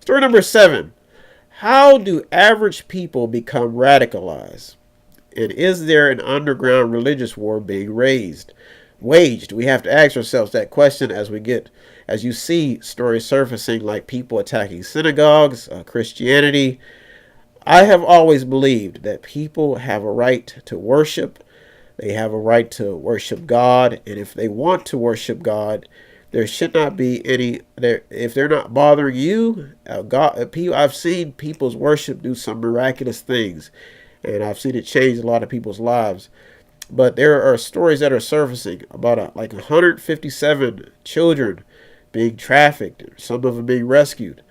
Story number 7. How do average people become radicalized? And is there an underground religious war being waged? We have to ask ourselves that question as you see stories surfacing like people attacking synagogues, Christianity. I have always believed that people have a right to worship. They have a right to worship God, and if they want to worship God, there should not be any. If they're not bothering you, I've seen people's worship do some miraculous things, and I've seen it change a lot of people's lives. But there are stories that are surfacing about like 157 children being trafficked, some of them being rescued.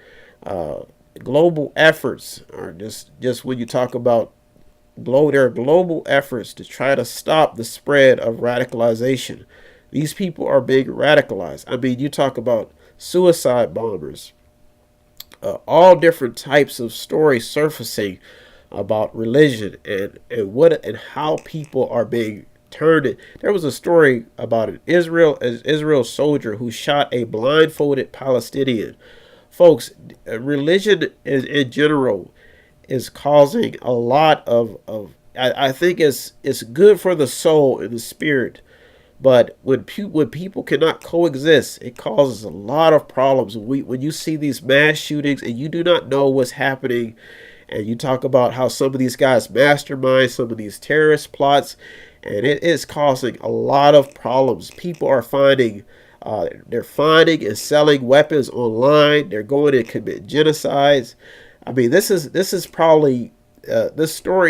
Global efforts are just when you talk about there are global efforts to try to stop the spread of radicalization. These people are being radicalized. I mean, you talk about suicide bombers, all different types of stories surfacing about religion and how people are being turned. There was a story about an Israel soldier who shot a blindfolded Palestinian. Folks, religion in general is causing a lot of I think it's good for the soul and the spirit, but when people cannot coexist, it causes a lot of problems. When you see these mass shootings and you do not know what's happening, and you talk about how some of these guys mastermind some of these terrorist plots, and it is causing a lot of problems. People are finding and selling weapons online. They're going to commit genocides. I mean, this story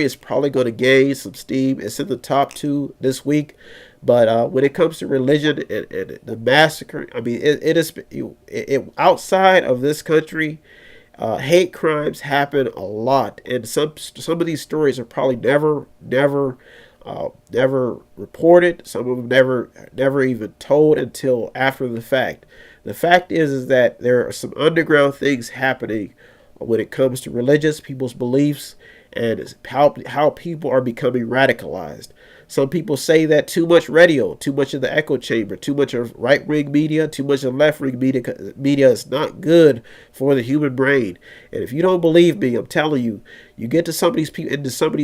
is probably going to gain some steam. It's in the top 2 this week. But when it comes to religion and the massacre, I mean, outside of this country, hate crimes happen a lot, and some of these stories are probably never reported. Some of them never even told until after the fact. The fact is that there are some underground things happening when it comes to religious people's beliefs and how people are becoming radicalized. Some people say that too much radio, too much of the echo chamber, too much of right-wing media, too much of left-wing media is not good for the human brain. And if you don't believe me, I'm telling you, you get to some of these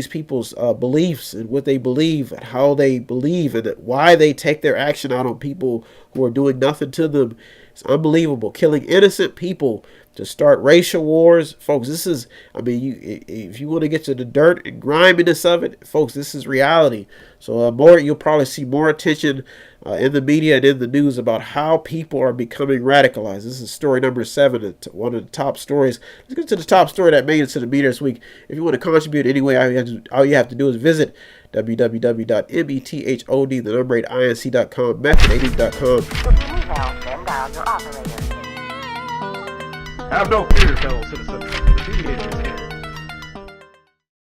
people's beliefs and what they believe and how they believe and why they take their action out on people who are doing nothing to them. It's unbelievable. Killing innocent people to start racial wars. Folks, this is, I mean, if you want to get to the dirt and griminess of it, folks, this is reality. So you'll probably see more attention in the media and in the news about how people are becoming radicalized. This is story number 7, one of the top stories. Let's get to the top story that made it to the media this week. If you want to contribute anyway, all you have to do is visit www.method8inc.com, method8inc.com. Have no fear, fellow citizens. The mediator is here.